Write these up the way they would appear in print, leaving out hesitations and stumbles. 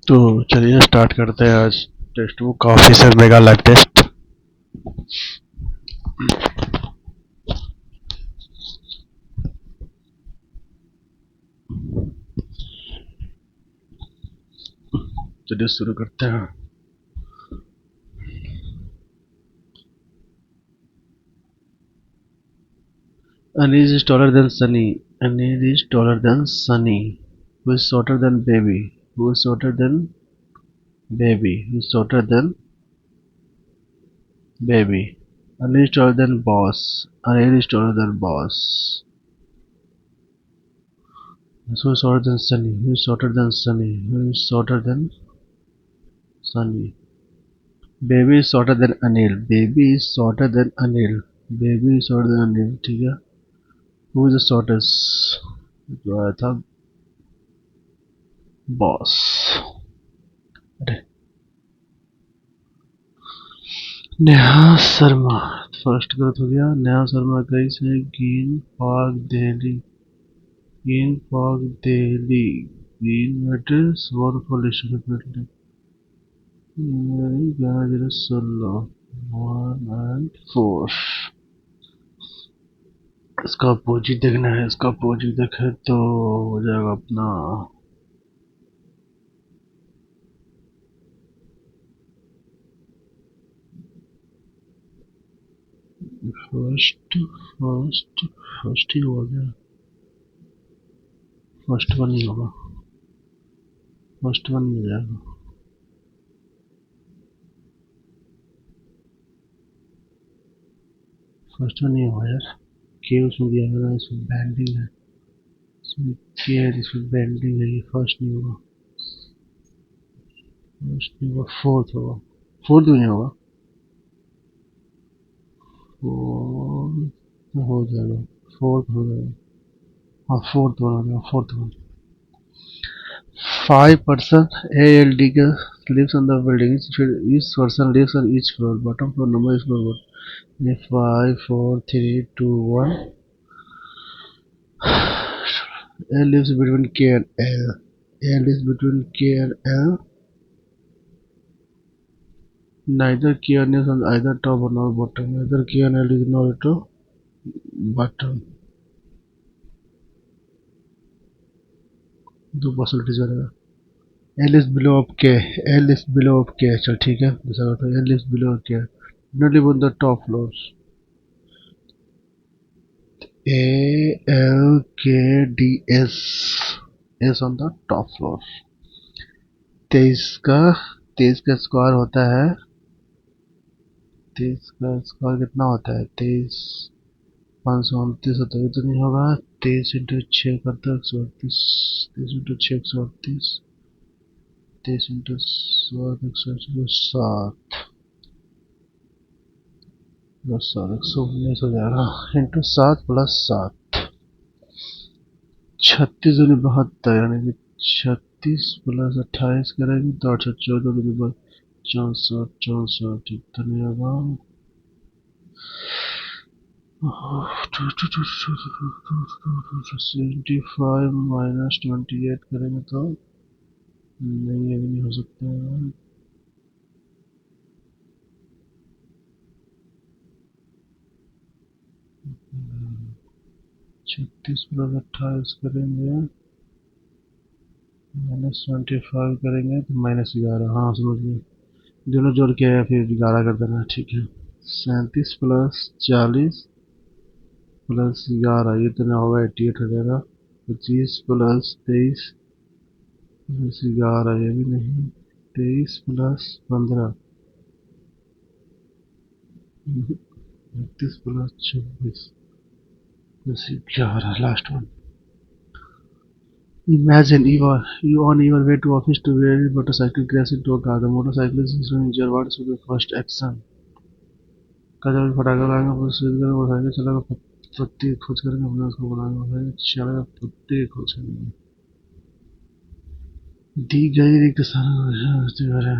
तो चलिए स्टार्ट करते हैं आज text book officer mega live test. चलिए शुरू करते हैं। Anil is taller than Sunny. Anil is taller than Sunny. Who is shorter than Baby? Who is shorter than Baby? Who is shorter than Baby? Anil is taller than Boss. Anil is taller than Boss. Who is shorter than Sunny? Who is shorter than Sunny? Who is shorter than Sunny? Baby is shorter than Anil. Baby is shorter than Anil. Baby is shorter than Anil. ठीक है. Who is the shortest? जो आया था boss. अरे Neha Sharma first growth हो गया. नेहा शर्मा गई से green park Delhi. Green park Delhi. Green address one police building. 11 1 and 4. इसका अपोजिट देखना है. इसका अपोजिट देखे तो हो जाएगा अपना फर्स्ट. फर्स्ट ही हो गया. फर्स्ट वन ही होगा. फर्स्ट वन मिल जाएगा. फर्स्ट वन ही होगा यार. के उसमें दिया हुआ. इसमें बैंडिंग है. इसमें के है. इसमें बैंडिंग है. ये फर्स्ट नहीं होगा. फर्स्ट नहीं होगा. फोर्थ होगा. फोर्थ नहीं होगा. फोर्थ हो जाएगा. फोर्थ हो जाएगा. हाँ फोर्थ वन हो जाएगा. Fourth one. 5% ALD lives on the building. Each person lives on each floor. Bottom floor number is floor 1. 5 4 3 2 1. A lives between K and L. A lives between K and L. Neither K and L is on either top or not bottom. Neither K and L is not to bottom. दो possibilities रहेगा. L is below of K. L is below of K. चल ठीक है. दूसरा होता है L is below of K. Not live on the top floors. A L K D S is on the top floor. 23 का square होता है. 23 का स्क्वायर कितना होता है? 23 529 होता है. तो नहीं होगा. 23 इंटू 6 करता है 138. 23 इंटू 6 138. 23 इंटू 7 119 हो जाएगा. इंटू 7 प्लस 7 36 दूनी 72. यानी कि 36 प्लस 28 करेंगे तो 814 दूनी 64. ठीक तो नहीं होगा. 75 माइनस 28 करेंगे तो नहीं. ये भी नहीं हो सकता है. 36 प्लस 28 करेंगे माइनस 25 करेंगे तो -11. हाँ समझ गए. दोनों जोड़ के फिर 11 कर देना. ठीक है. 37 प्लस 40 प्लस 11 ये तो ना होगा. 88 हो जाएगा. 25 प्लस 23 प्लस 11 ये भी नहीं. 23 plus 15 31 plus 26 plus 11 last one. Imagine you on your way to office to where a motorcycle crash into a car. The motorcyclist is injured. What should be first action? कदम फटाकर लाएंगे. Motorcycle चलाकर पत्ती खोज करेंगे. अपने उसको बुलाएंगे. चलेगा पत्ती खोज करेंगे. दी गई रिक्त सारा.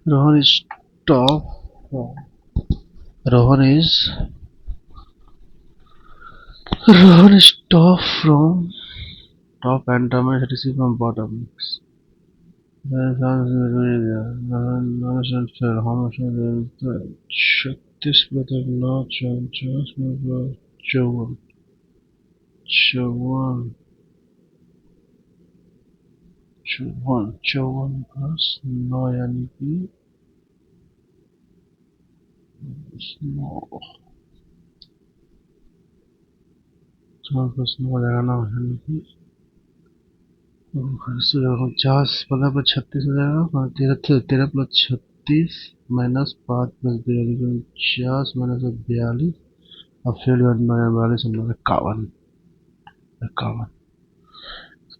Rohan is top. Rohan is Rohan is top from top and Ramesh receive from bottom. छत्तीस बदल नौ चौंचास चौवन चौवन चौवन चौवन प्लस नौ यानी कि नौ चौवन प्लस नौ हो जाएगा नौ यानी कि उनचास पंद्रह प्लस छत्तीस हो जाएगा तेरह तेरह प्लस छत्तीस माइनस पाँच प्लस दो यानी कि उनचास माइनस बयालीस और फिर नौ बयालीस इक्यावन इक्यावन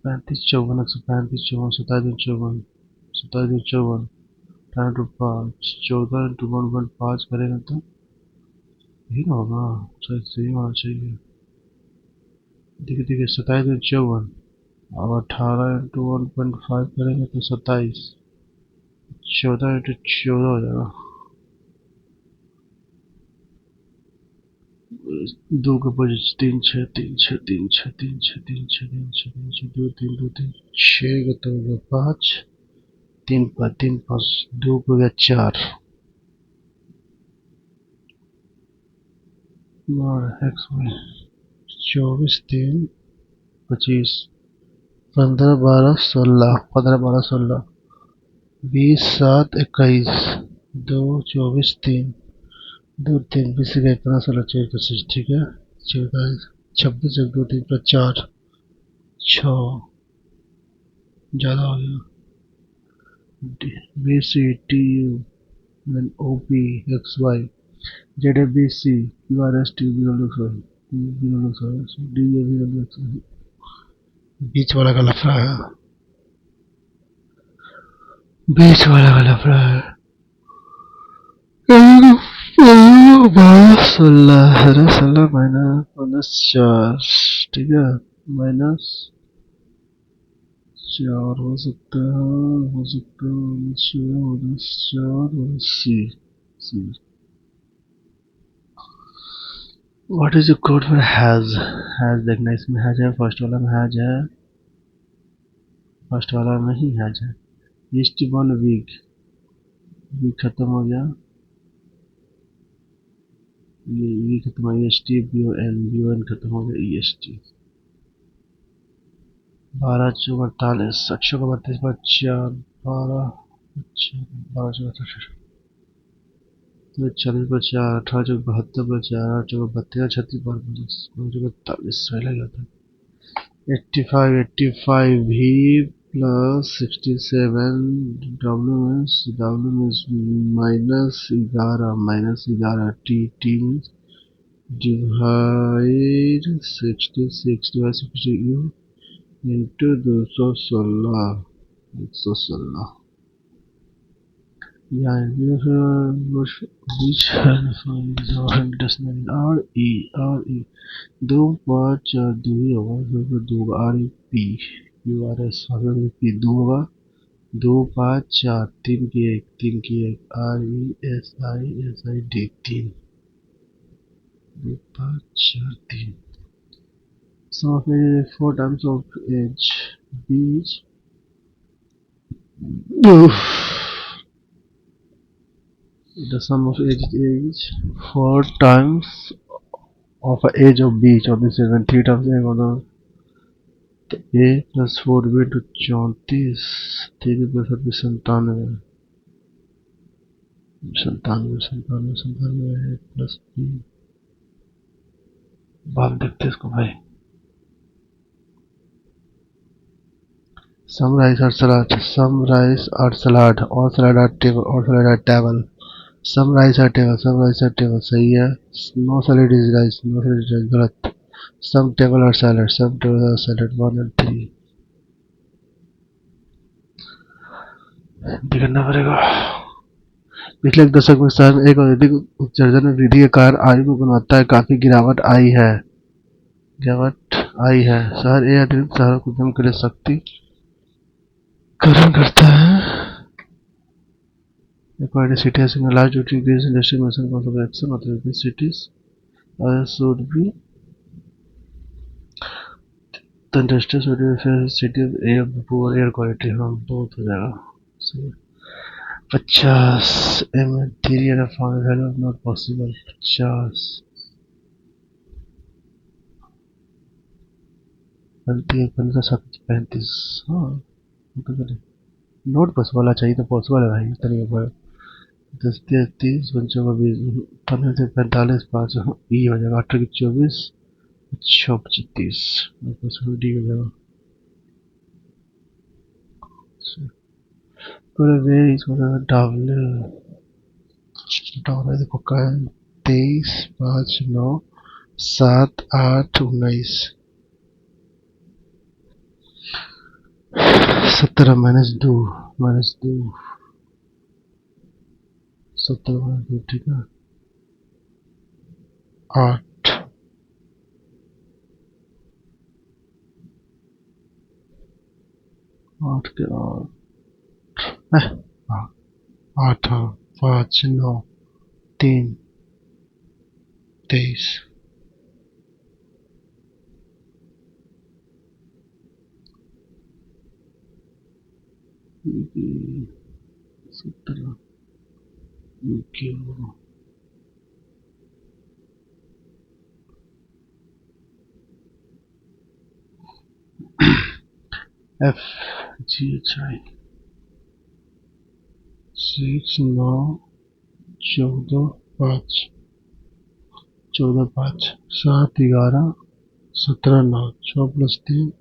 पैंतीस चौवन एक सौ पैंतीस चौवन सत्ताईस चौवन टाइम टू पाँच चौदह इंटू 1.5 करेंगे तो यही ना होगा सही होना चाहिए देखिए देखिए सत्ताईस चौवन अब 18 इंटू 1.5 करेंगे तो 27 14 इंटू 14 हो जाएगा दो के बजे तीन छः तीन छः तीन छः तीन छः तीन छः तीन छः तीन छः दो तीन छः का तो होगा पाँच तीन पाँच दो को गया चार एक्स में 24 3 25 15 12 16 15 12 16 20 7 21 2 24 3 दो तीन 20 का 15 16 14 25 ठीक है 26 एक दो तीन पर चार छ ज़्यादा हो गया B C T U N O P X Y Z A B C Q R S T B W X Y D A B W X Y बीच वाला का लफड़ा है बीच वाला का लफड़ा है 12 16 16 माइनस 4 ठीक है माइनस 4 हो सकता है minus 4 C C what is the code for has देखना इसमें हैज है फर्स्ट वाला में हैज है फर्स्ट वाला में ही हैज है ईस्ट वन वीक वीक खत्म हो गया ये खत्म हो गया S T B O N खत्म हो गया ई एस टी 12 चौक 48 अच्छों का 32 पर 4 12 12 चौक 40 पर 4 18 चौक 72 पर 4 8 चौक 32 36 पर 45 सही लग जाता है 85 भी plus 67 W means -11 T means divide 66 divide 60 you into 216 116 दो पाँच चार दो ही होगा दो R E P Q R S P दो होगा दो पाँच चार तीन की एक R E S I D तीन दो पाँच चार तीन sum of age is 4 times of age beach the sum of age is 4 times of age of beach of this is 3 times तो a plus 4 b to 34 3 plus 8 97 plus B बात देखते इसको भाई summarize or salad or salad or table summarize or table सही है no salad is rice गलत some table or salad 1 and 3 देखना पड़ेगा पिछले एक दशक में शहर में एक औद्योगिक उत्सर्जन वृद्धि के कारण आयु की गुणवत्ता में काफी गिरावट आई है शहर ए अतिरिक्त शहरों को उद्यम के लिए शक्तिकरण करता है According to city has a large duty increase in distribution cost of action authority cities should be the industry should be a city of air poor air quality हाँ बहुत हो जाएगा सही 50 interior of found value not possible 50 35 हाँ note possible वाला चाहिए तो possible है भाई तरीके पर 10 30 पंचों का 20 15 से 45 5 ई हो जाएगा 18 की 24 6 25 डी हो जाएगा पूरे वे इसको डबल डबल देखो का है 23 5 9 7 8 19 17 -2 17 -2 ठीक है 8 8 के 8 हाँ 5 9 3 23 17 क्यों F G H I 6 9 14 5 14 5 7 11 17 9 6 + 3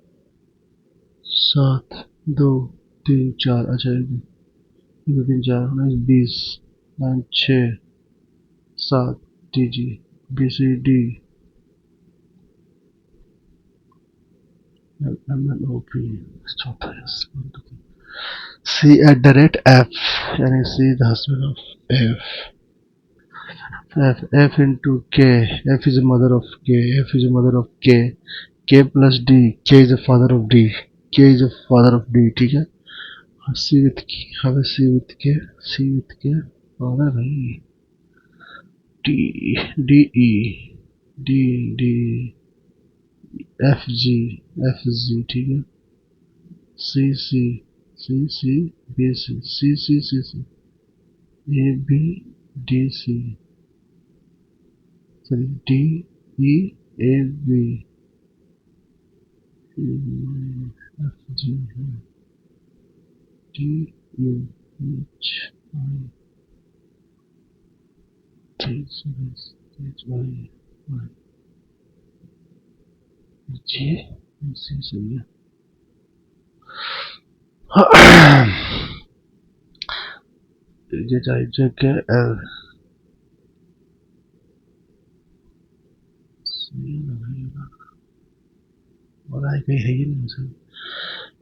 7 2 3 4 अच्छा 2 3 4 19 20 9 6 7 T G B C D M N O P चौथा C at the rate F यानी C the husband of F F into K. F is the mother of K. F is the mother of K. K plus D. K is the father of D. K is the father of D. ठीक है C with K. have C with K. C with K. father भाई D D E D D F G F G ठीक है C C C C B C C C C C A B D C sorry D E A B F G D U H I J H I J C सही है ये चाहिए जगह L और आई कहीं है ही नहीं sir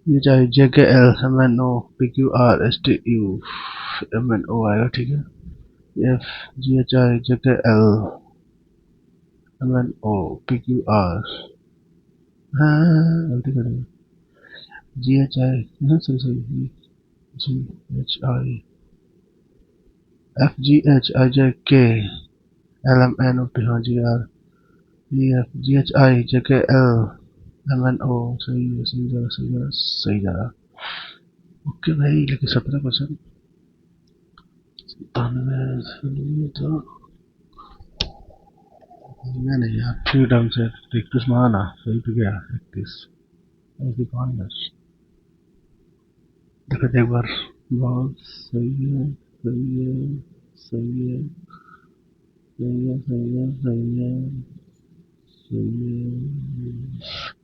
ये चाहिए जगह L M N O P Q R S T U M N O आएगा ठीक है F G H I जगह L M N O P Q R हाँ गलती करेंगे G H I हाँ सही सही G H I F G H I J K L M N O P हाँ G R E F G H I J K L M N O सही है सही जा रहा ओके भाई लेकिन 17% 97 तो मैं नहीं यार फ्रीडम से 31 माना सही तो गया 31 ऐसी कौन है देखो एक बार बहुत सही है सही है सही है सही है सही है सही है सही है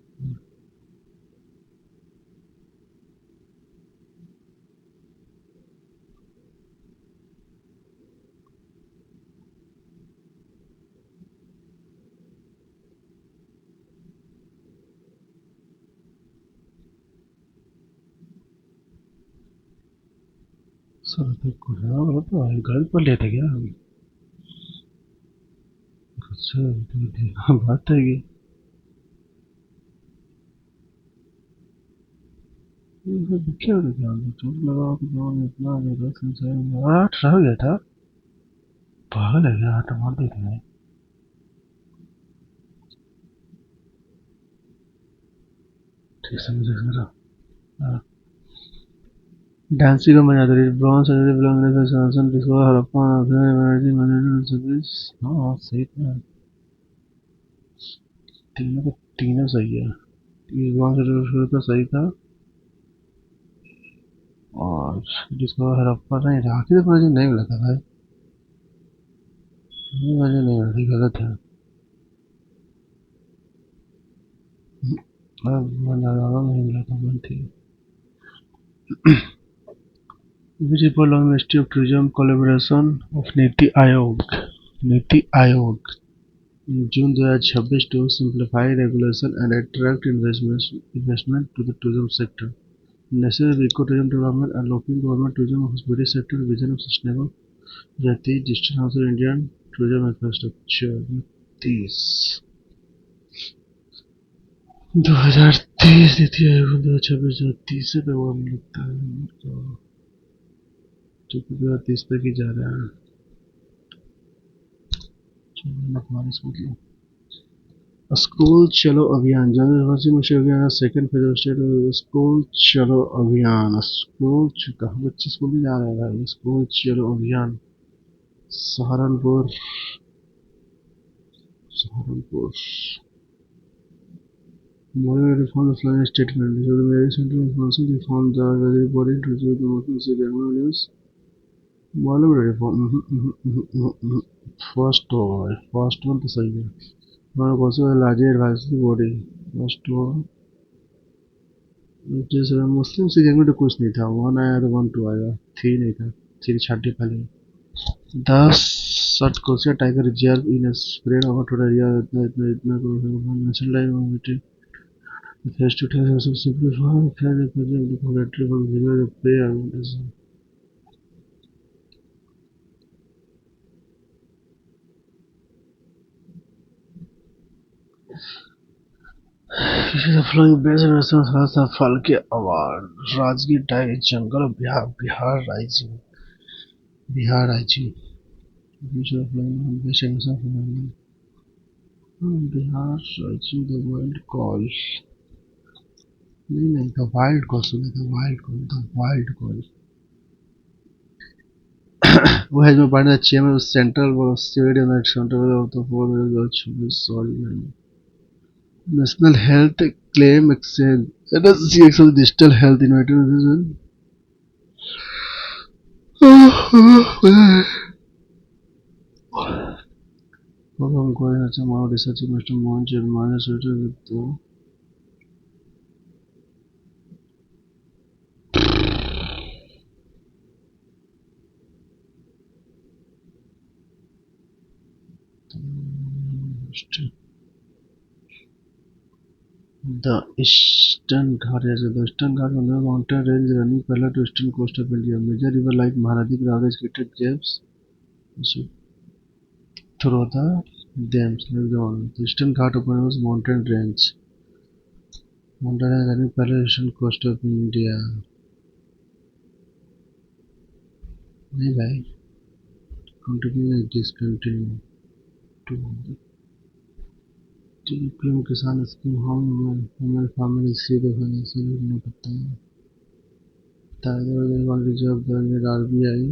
सब कुछ है बोला तो घर पर लेते क्या हम अच्छा बात है कि क्या हो गया? चोट लगा तो कौन इतना ज्यादा संसार आठ रह गया था। पागल है क्या? टमाटर देख रहे हैं। ठीक समझ रहा। डांसिंग का मजा आता है। ब्रॉन्ज सर्जरी बिलोंग इन संसन disco Harappa energy management service. हाँ सही था। तीनों का तीनों सही है। ब्रॉन्ज सर्जरी शुरू का सही था। और जिसको हड़प्पा नहीं राखी तो मुझे नहीं मिला था भाई। मुझे नहीं मिला था, गलत है। मैं ज्यादा नहीं मिला था मन ठीक। Which prolonged Ministry of Tourism collaboration of NITI Aayog NITI Aayog June 2026 to simplify regulation and attract investment to the tourism sector. Necessary ecotourism development and local government tourism hospitality sector vision of sustainable Jati Digital House of Indian tourism infrastructure 30 2023 NITI Aayog 2026 से तो वो लगता है तो 2030 तक ही जा रहा है। स्कूल चलो अभियान January second phase of state school चलो अभियान स्कूल कहाँ बच्चे स्कूल भी जा रहे हैं भाई। स्कूल चलो अभियान Saharanpur Saharanpur Modern reform of flying statement. So the very central information reforms are very important to the motion news. Modern reform. First one तो सही है। हमारे कौन सा larger advisory body first one जैसे मुस्लिम से गैंग में तो कुछ नहीं था। वन आया तो वन टू आएगा। थ्री नहीं था। थ्री छाटी पहले 10 शर्ट कोसिया tiger reserve in spread over two area इतना इतना इतना national line face to face simplify fan project collective video play flowing base restaurant फल के अवार्ड राजगीर टाइगर जंगल Bihar Bihar rising Bihar rising Bihar rising the world call नहीं नहीं द वाइल्ड कॉल सुना था वाइल्ड कॉल वो है जो पढ़ना चाहिए central stadium at central of the four sorry national health claim exchange NHCX of digital health innovative program coordinator Mao research Mr. Mohan Sharma associated with the Eastern Ghat is the Eastern Ghat on the mountain range running parallel to eastern coast of India. Major river like Mahanadi Ravi created caves through the dams. The Eastern Ghat opens mountain range. Mountain range running parallel to eastern coast of India. नहीं भाई continue discontinue to PM किसान scheme हमारे farmer इसी देखने से नहीं पता है tiger reserve bank RBI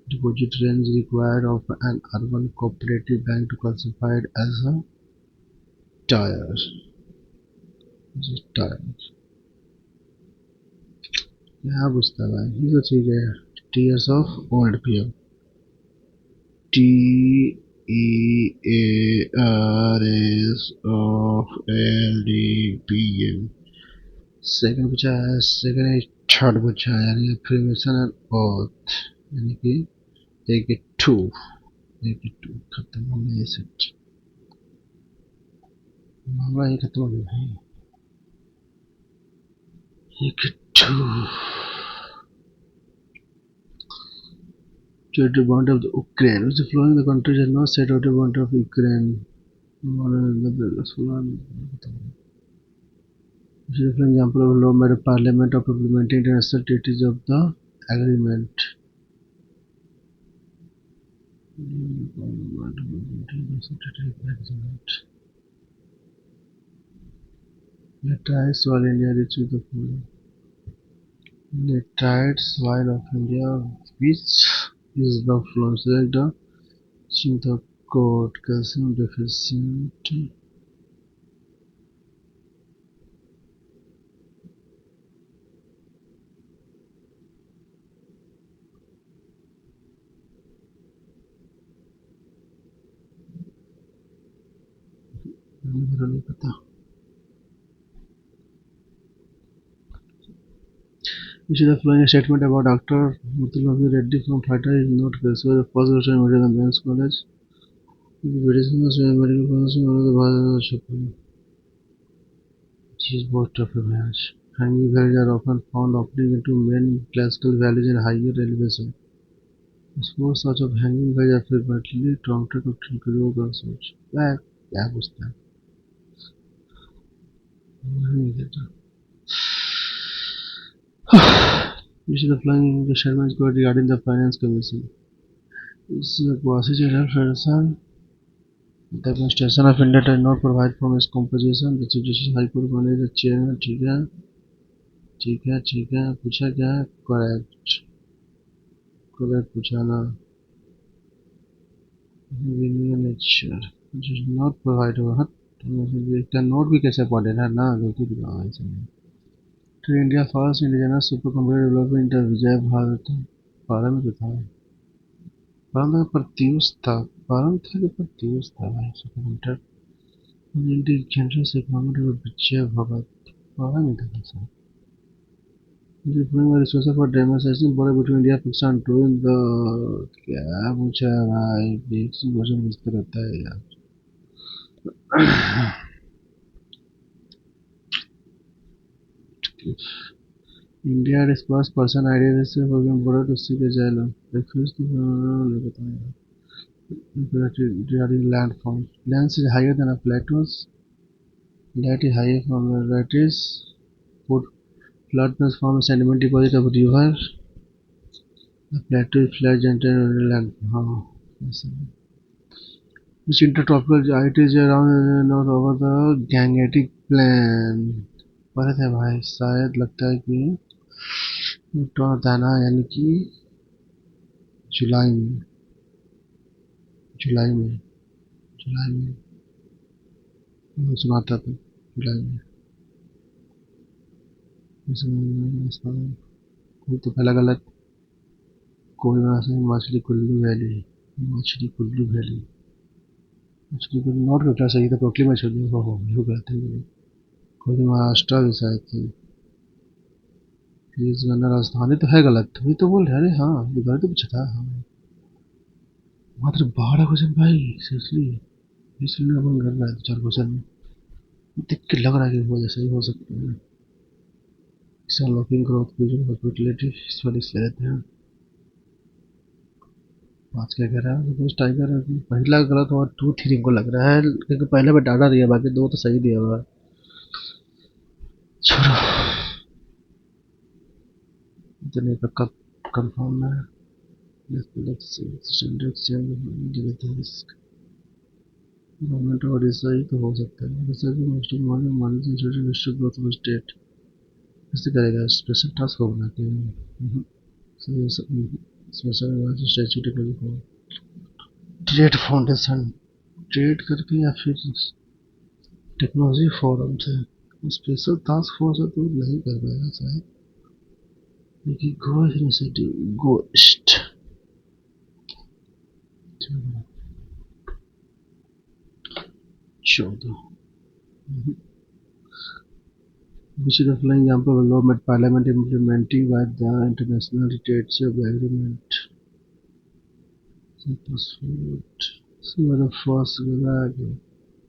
deposit range required of an urban cooperative bank to classified as a tier. Tier. यहाँ पूछता है भाई ये तो चीज है tiers of old PM T E A R S of L D P M second पूछा है सेकंड थर्ड पूछा है यानी affirmation and oath यानी कि एक टू खत्म हो गया सेट मामला ये खत्म हो गया भाई एक to territory boundary of the Ukraine which is flowing the country has not set out a boundary of Ukraine Which is an example of law made by Parliament of implementing international treaties of the agreement. Laterite soil India rich with the food. Laterite soil of India, which is the fluent the Chintacoat calcium deficient. मुझे नहीं पता. Which is the following statement about Dr. Muthulambi Reddy from FITA is not correct. So the first question is the men's college. The British medical college is one of the Bharat Chapel. She is both of a match. Hanging valleys are often found opening into main classical valleys in higher elevation. The small sorts of hanging valleys are frequently truncated or triangular concepts. क्या पूछता है? नहीं देता. Which is the following the Sharma is quoted regarding the Finance Commission. This is a quasi general federation. The Constitution of India does not provide for its composition. The Chief Justice High Court बने the chairman. ठीक है. पूछा क्या है? Correct पूछा ना. Linear nature. Which is not provided. It cannot be कैसे पढ़े ना गलती दिखाओ ऐसे. To India first indigenous supercomputer development in विजय भारत. भारत में था. भारत में प्रत्युष था. भाई सुपरकम्प्यूटर. India generous economic विजय भगत. भारत में था sir. The following resources for demonstration border between India, Pakistan and two in the क्या पूछा है भाई. एक सी क्वेश्चन पूछते रहता है यार. India dispersed person ideas for being border to seek asylum. Refused to regarding landforms. Lands is higher than a plateaus. That is higher from the that is put flood transform sediment deposit of river. The plateau is flat gentle land. Which intertropical it is around north over the Gangetic Plain. पता है भाई शायद लगता है कि दाना यानी कि जुलाई में सुनाता था जुलाई में. कोई तो पहला गलत. कोई मछली कुल्लू वैली नॉट करता सही था. टोटली में छोड़ दिया. हो गलत है. कोई महाराष्ट्र भी शायद थी. राजस्थानी तो है गलत. वही तो बोल रहे. अरे हाँ इधर तो पूछा था. हाँ मात्र 12 क्वेश्चन भाई. इसलिए अपन कर रहा है 4 क्वेश्चन में. देख के लग रहा है कि वो जैसे ही हो सकता है. इस अनलॉकिंग ग्रोथ फ्यूजन हॉस्पिटलिटी इस वाले से रहते हैं. 5 क्या कह रहा है तो टाइगर है. पहला गलत और 2 3 को लग रहा है क्योंकि पहले में डाटा दिया बाकी 2 तो सही दिया हुआ. छोड़ो इतने पक्का कंफर्म है. गवर्नमेंट और ऐसा ही तो हो सकता है. वैसे भी मोस्ट ऑफ मानसिक ग्रोथ ऑफ स्टेट कैसे करेगा. स्पेशल टास्क होगा कि special statue technology trade foundation trade करके या फिर टेक्नोलॉजी फोरम से. स्पेशल टास्क फोर्स है तो नहीं कर पाएगा शायद. क्योंकि ghost initiative ghost 14. Which is the following example of law made Parliament implementing by the international treaties of agreement. See what the first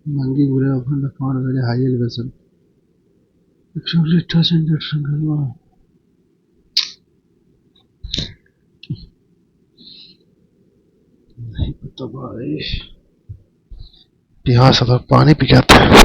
Mangi Gure often found a very high elevation. Extremely touching that single. नहीं पता भाई. यहाँ सब पानी P जाते हैं.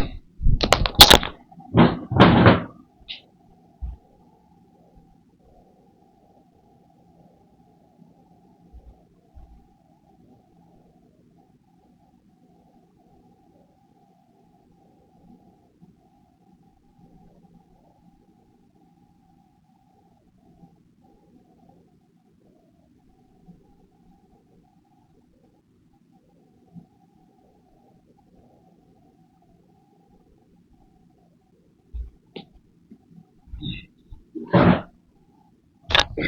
चलो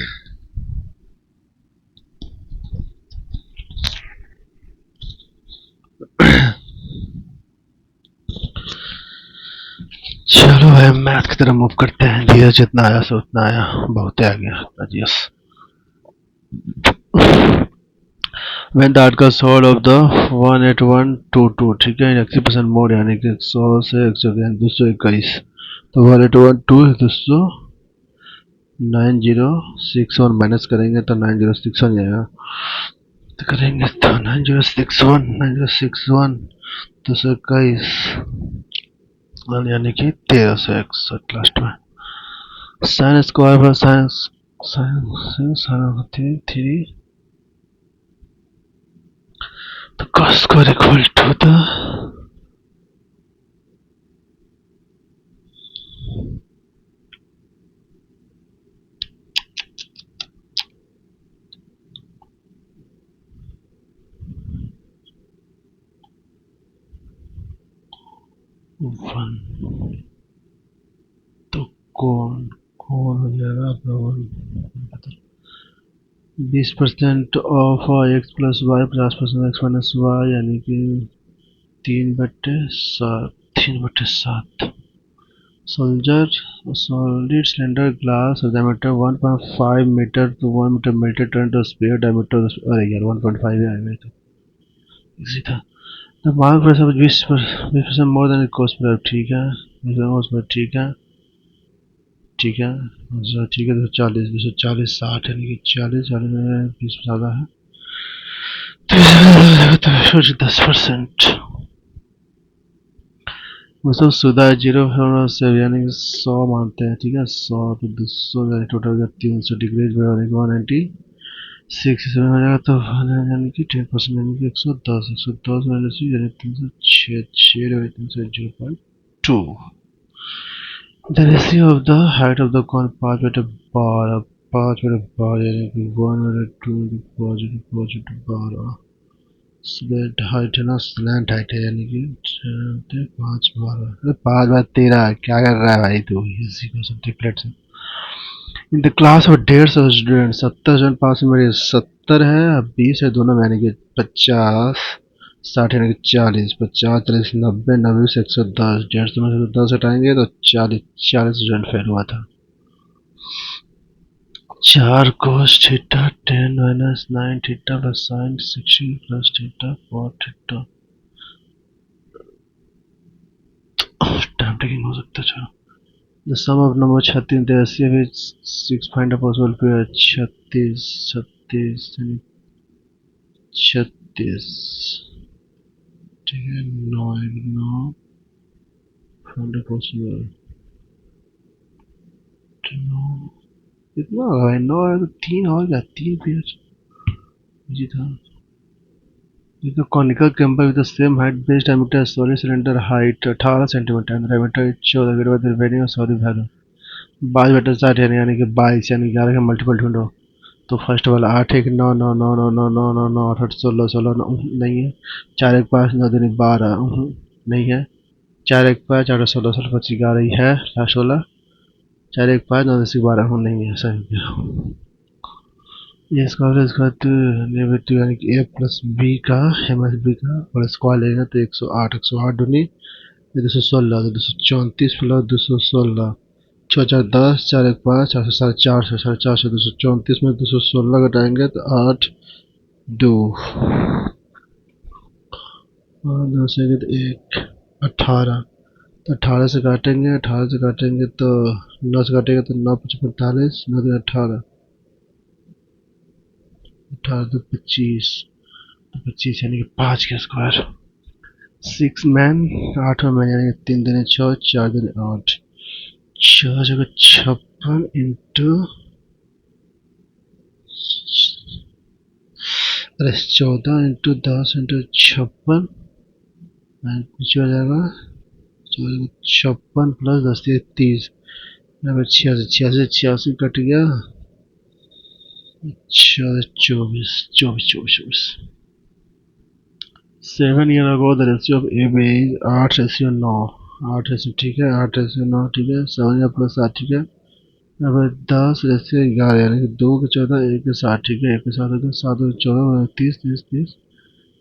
भाई मैथ की तरफ मूव करते हैं। धीरे जितना आया सो उतना आया, बहुत आ गया। Yes, when the article sold of the 18122, ठीक है, 80% मोड यानी कि 100 से 221, तो 1812 9061 माइनस करेंगे तो 9061 आएगा। तो करेंगे तो 9061 221 यानी कि 1361 लास्ट में। Sine square plus sine three, तो cos square equal to the one, तो कौन कौन हो जाएगा आपका 20% of x plus y 50% x minus y यानी कि 3/7, 3/7। Soldier solid cylinder glass diameter 1.5 metre to 1 metre melted turn to sphere diameter, अरे यार 1.5 है आएगा तो इसी था। The mark pressure 20% more than cost पर, ठीक है, ठीक है, ठीक है, ठीक है। 240 240 60 यानी कि 40 में 20 ज़्यादा है तो 10%। मतलब सुधा 0 से यानी कि 100 मानते हैं, ठीक है, 100 तो 200 टोटल 300 डिग्री 196 इसमें हो जाएगा तो यानी कि 10% यानी कि 110 माइनस यानी 306 302। The ratio of the height of the cone 5/12, 5/12 यानी कि 1/2 पॉजिटिव 12 स्लैंट हाइट है ना, स्लैंट हाइट है यानी कि 5/12, अरे 5/13 क्या कर रहा है भाई तू, इसी को सब ट्रिपलेट से। In the class of 150 student, 70 student पास में मेरे 70 है, 20 है दोनों में यानी कि 50 60 यानी कि 40, 50 30 90 90 से 110, 150 में से 10 हटाएंगे तो 40 स्टूडेंट फेल हुआ था। 4 cos theta 10 minus 9 theta plus sine 60 plus theta 4 theta, time taking हो सकता है। चलो the sum of number 36 the ratio of 6 find a possible pair 36 36 36, ठीक है, 9 9 find a possible 9, कितना होगा भाई, 9 है तो 3 और क्या, 3 पेयर जी था। The conical camber with the same height base diameter as solid cylinder height 18 centimetre and diameter is shown by the remaining solid value 22/60 यानी कि 22 यानी 11 का मल्टीपल ढूंढो। तो फर्स्ट वाला 8 1 9 9 9 9 9 9 9 9 8 8 16 16 नहीं है। 4 1 5 9 2 12 नहीं है। 4 1 5 8 16 16 25 11 ही है लास्ट वाला। 4 1 5 9 10 12 नहीं है सही। ये इसका नेगेटिव यानी कि ए प्लस बी का एम एस बी का और स्क्वायर लेगा तो 108 दूनी 216 तो 234 प्लस 216 छः 4 10 4 1 5 4 234 में 216 घटाएंगे तो 8 2 और 2 से 1 18, तो 18 से काटेंगे तो 9 से काटेंगे तो 9 5 45 9 2 18 18 2 25, 25 यानी कि 5 का स्क्वायर। 6 मैन 8 मैन यानी कि 3 दूनी 6 4 दूनी 8, 6 जगह 56 इंटू, अरे 14 इंटू 10 इंटू 56 नीचे हो जाएगा 56 प्लस 10 30 छियासी छियासी छियासी कट गया 24 24 24 24। 7 year ago the ratio of A B 8:9, 8 ठीक है, 8:9 ठीक है, 7 ईयर प्लस 8 ठीक है, अब 10 जैसे 11 यानी कि 2 के 14 1 के 7 ठीक है 1 के 7 के 7 के 14 30 30 30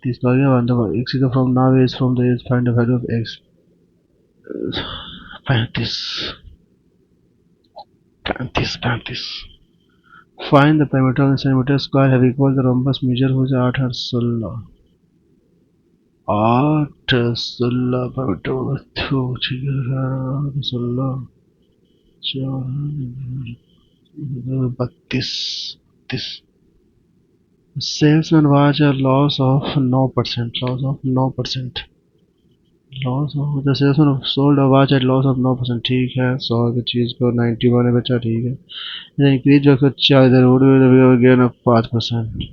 30 का आ गया 1 x is from now is from the is find the value of x 35 35 35 find the perimeter of the centimeter square have equal the rhombus measure हो जाए 8 और 16 8 16 perimeter ठीक है 16 32 32 Salesman watch a loss of 9%. Loss of 9%. Loss of the salesman sold a watch at loss of 9%. ठीक है 100 की चीज को 91 में बेचा ठीक है इंक्रीज जो चार इधर उड़ गया ना 5%.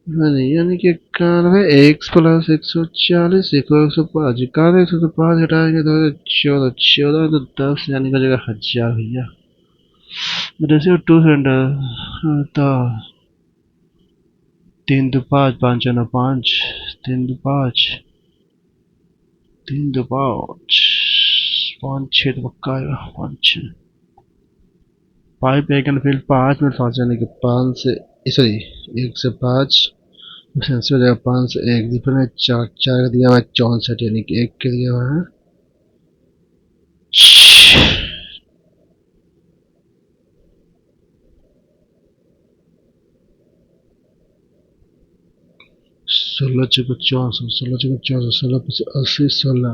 यानी कि 91 एक्स प्लस 140 इक्वल 105 इक्यानवे 105 हटाएंगे तो 14 14 तो 10 यानी का जगह 1000 भैया रेशियो 2 सिलेंडर तो 3 दो 5 5 9 5 3 दो 5 3 दो 5 5 6 तो पक्का आएगा 5 6 पाइप एक एंड फील्ड 5 में फंस जाने के 5 से सॉरी 1 से 5 सेंसर हो जाएगा 5 से 1 दीपक ने 4 4 का दिया हुआ है 64 यानी कि 1 के दिया हुआ है सोलह चौको 64 16 चौको 64 16 पीछे 80 16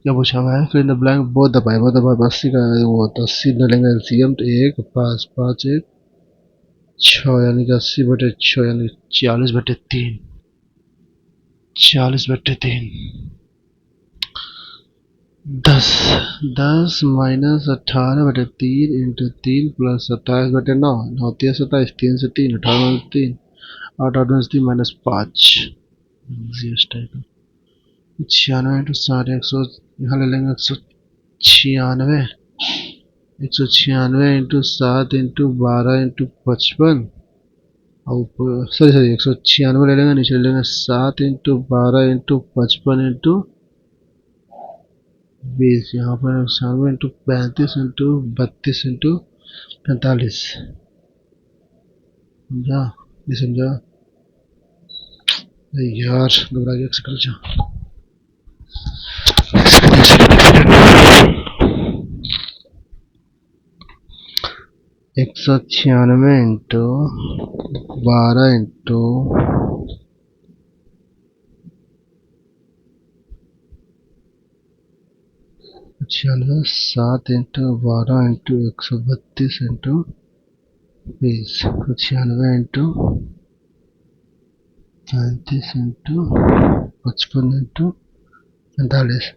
क्या पूछा हुआ है फिर इन द ब्लैंक बहुत दबाए 80 का वो तो 80 डालेंगे एलसीएम तो 1 5 5 1 6 यानी कि 80/6 यानी 40/3 40/3 10 10 माइनस 18/3 इंटू 3 प्लस 27/9 9 3 27 3 से 3 18/3 8 8 3 माइनस 5 96 इंटू 60 100 यहाँ ले लेंगे 196 196 इंटू 7 इंटू 12 इंटू 55 और सॉरी सॉरी 196 ले लेंगे नीचे ले लेंगे 7 इंटू 12 इंटू 55 इंटू 20 यहाँ पर 91 इंटू 35 इंटू 32 इंटू 45 समझा नहीं समझा यार घबरा गया एक्स कर जा 196 into 12 into 96 7 into 12 into 132 into 20 96 into 35 into 55 into 45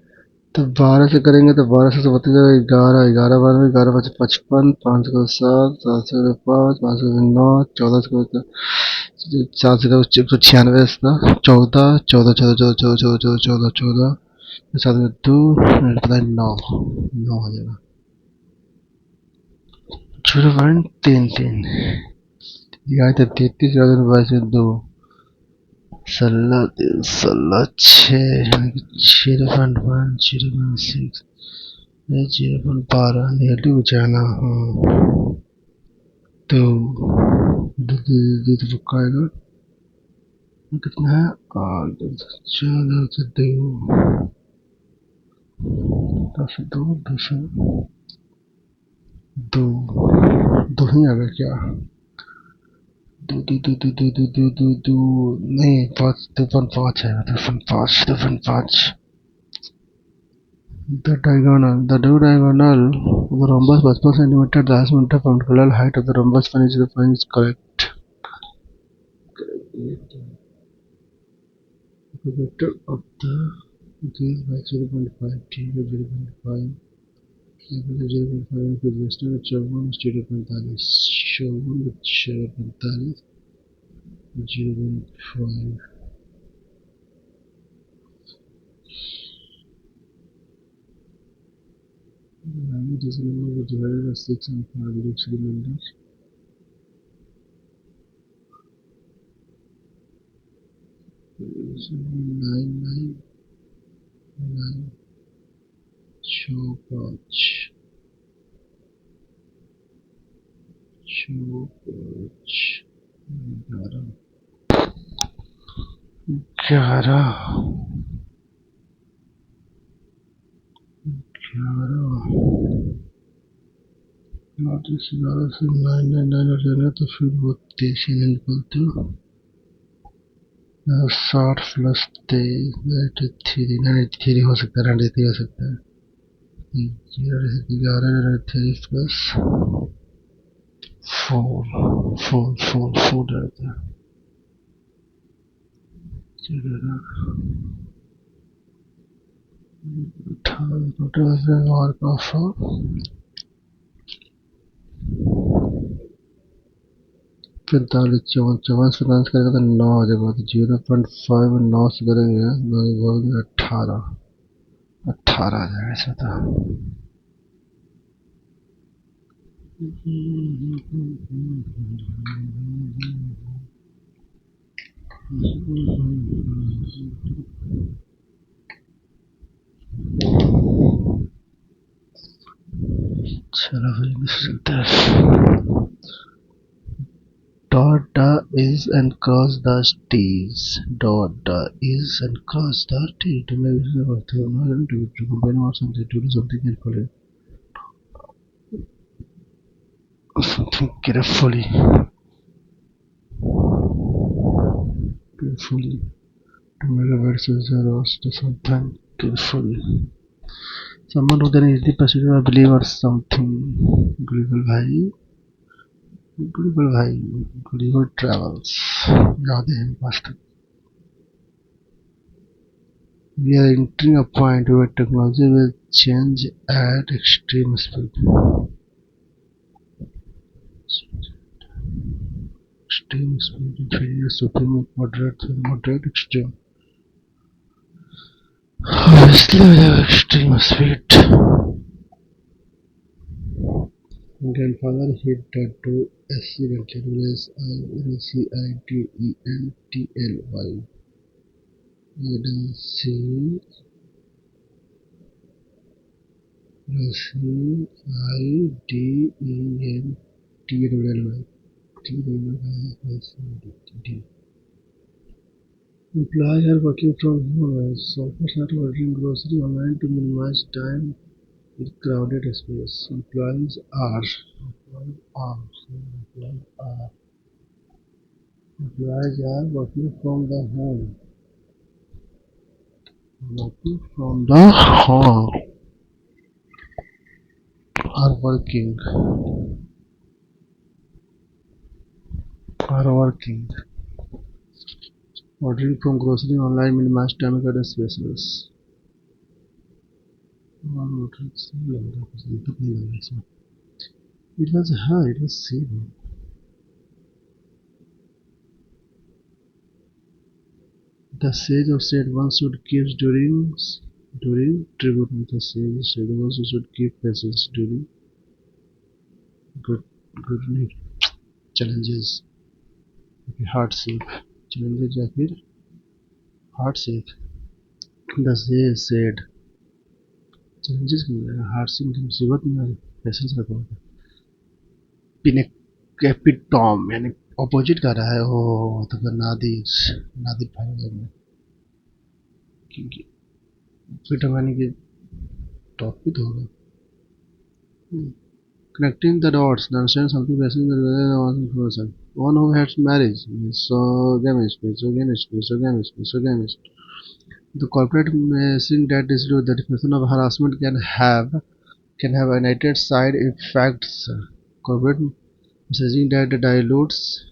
तो 12 से करेंगे तो 12 से 32 11 11 12 11 5 55 5 को 7 7 से 5 5 से 9 14 से 7 से 196 14 14 14 14 14 14 14 सात में 2 पता है 9 9 हो जाएगा 0.33 यहाँ तो 33 22 में 2 16 16 6 यानी कि 0.1 0.6 0.12 नेगेटिव बचाना तो तो पक्का आएगा कितना है 14 से 2 10 से 2 10 से 2 2 ही आ गया क्या 2 नहीं 5 2.5 है 2.5 2.5 the two diagonal of the rhombus 55 centimeter diameter perpendicular height of the rhombus when is the point is correct the vector of the increase by 0.5 ठीक है 0.5 0.5 फिर western 54 state 45 54 45 0.5 this number was divided by 6 and 5 looks reminders 999 show patch 11 11 north 11 से 999 हो जाएगा तो फिर वो 23 ही निकलते हो। 60 प्लस 23 93 93 हो सकता है, 93 हो सकता है। 11 प्लस 4 रहता है। टोटल मार्क ऑफ 45 54 54 से लांच करेगा तो 9 हो जाएगा, तो 0.5 9 से करेंगे 18 18 आ जाएगा ऐसा था। चलो भाई dot the is and cross the t's dot the is and cross the t to make to combine or something to do something carefully carefully to make a versus or something carefully. Someone who then easily persuaded or believe or something. Gullible भाई Gullible travels याद है मस्त. We are entering a point where technology will change at extreme speed. Extreme speed, inferior, supreme, moderate, extreme. Obviously, we have extreme speed. Grandfather hit the door accidentally. Accidentally. Accidentally. Employees are working from home. Shoppers are ordering grocery online to minimize time in crowded space. Employees are working from the home. Working from the home. Are working. Ordering from grocery online minimize time in crowded spaces. It was hard. It was saving. The sage of said one should keep during tribute. The sage said one should keep patience during good challenges. Hardship. Challenges या फिर hardship. The sage said challenges की hardship की मुसीबत में patience रखो. Epitome यानी opposite कर रहा है वो, तो नादिर फाइनल में एपिटोम यानी कि टॉपिक होगा. Connecting the dots, understand something passing the person. One who has marriage, misogamist. The corporate messaging that is the definition of harassment can have united side effects. Corporate messaging that dilutes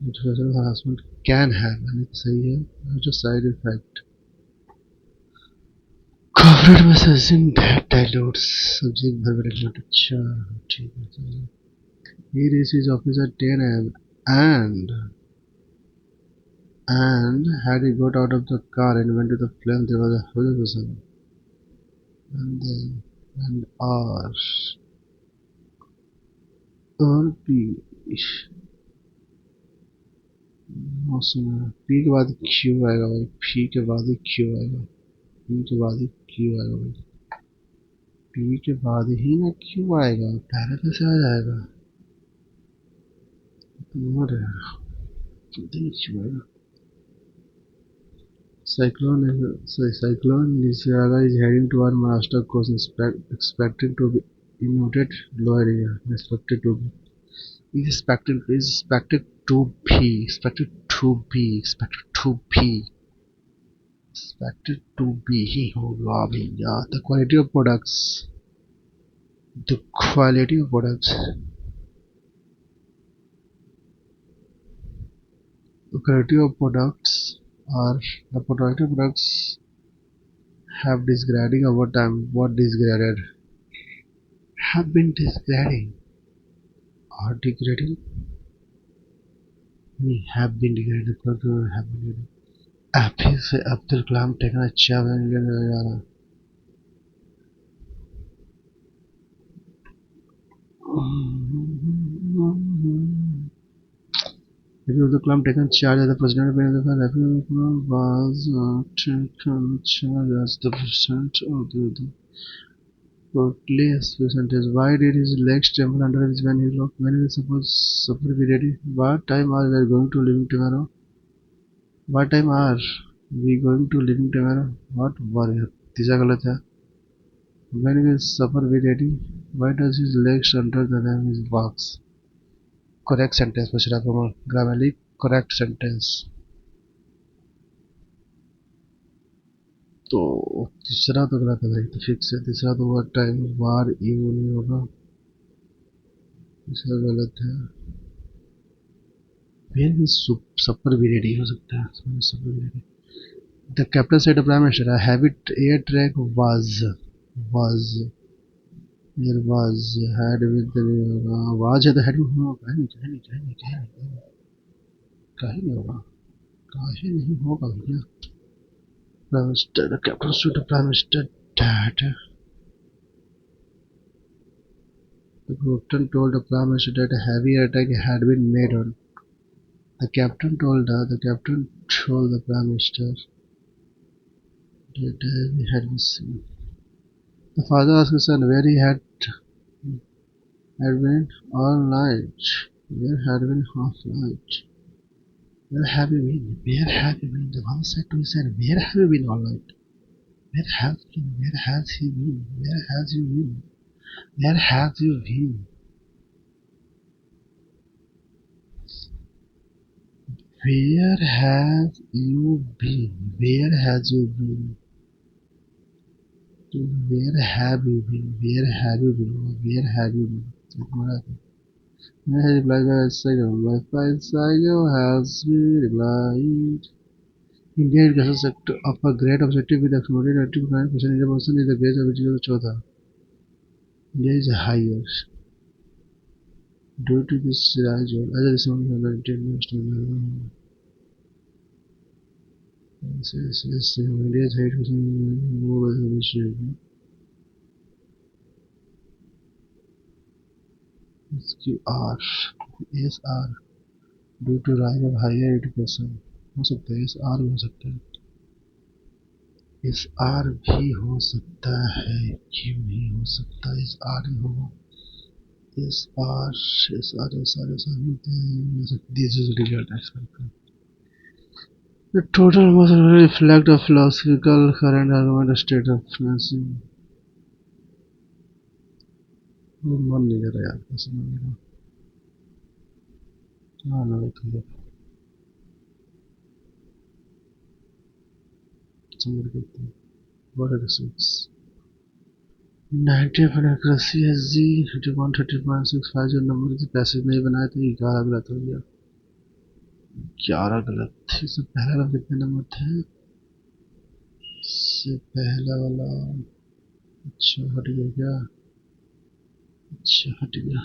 definition of harassment can have united side effect. Corporate messaging that dilutes subject verb element. अच्छा ठीक है. He reached his office at 10 a.m. and had he got out of the car and went to the plane, there was a huge person. And और P के बाद क्यों आएगा भाई, P के बाद ही क्यों आएगा. पी के बाद ही क्यू आएगा भाई। पी के बाद ही ना क्यू आएगा, पहले कैसे आ जाएगा? और जल्दी क्यू आएगा? Cyclone Nisarga is heading toward Maharashtra coast, expected to be inundated low area. Expected to be. Expected to be. Expected to be. Expected to be. Expected to be ही होगा भैया. The quality of products. The quality of products. The quality of products are the quality of products have degrading over time. What degraded? Have been degrading or degrading. We have been degraded. Have been degraded. अभी से अब्दुल कलाम टेकना अच्छा बन गया. If Abdul Kalam taken charge as the president of India, Abdul was taken charge as the president of the totally percentage. Why did his legs tremble under his when he looked? When he suppose supper be ready? What time are we going to living tomorrow? What time are we going to living tomorrow? What war? तीसरा गलत है. When will supper be ready? Why does his legs under the when he walks? Correct sentence. Bashira Kamal. Grammatically correct sentence. तो तीसरा तो गलत है भाई, तो फिक्स है तीसरा तो वर्ड टाइम वार यू नहीं होगा, तीसरा गलत है. फिर भी सपर भी रेडी हो सकता है, सपर भी ready. The captain said the prime minister habit air track was air was had with was है तो हैड में होगा, कहीं नहीं होगा, कहीं नहीं होगा भैया. Prime minister the captain said the prime minister that the captain told the prime minister that a heavy attack had been made on. The captain told the prime minister that he had been seen. The father asked his son where he had been all night. Where had been half night? Where have you been? Where have you been? The father said to his son, where have you been all night? Where has he been? Where has he been? Where has you been? Where have you been? Where have you been? Where has you been? Where have you been? Where have you been? Where have you been? Where has replied by Saigo? By Saigo has replied. India is of a great objective with accommodated 99% India person is the great objective of Chotha. India is higher. Due to this rise, as a result of the international yes, India's height was more than this year. SQR, SR, due to rise of higher education. हो सकता है, S R भी हो सकता है, S R भी हो सकता है, क्यों नहीं हो सकता, एस आर ही होगा, S R S R S R S R मिलते हैं. This is result. The total must reflect a philosophical current argument state of financing. वो मन नहीं कर रहा यार, समझ नहीं रहा. हाँ ना तो समझ करते हैं. What are the six? 90 पर accuracy है जी, 31 30.65 जो नंबर के पैसे नहीं बनाए थे 11 गलत हो गया, 11 गलत. इससे पहला वाला कितने नंबर थे, इससे पहला वाला अच्छा हट गया क्या, अच्छा हट गया.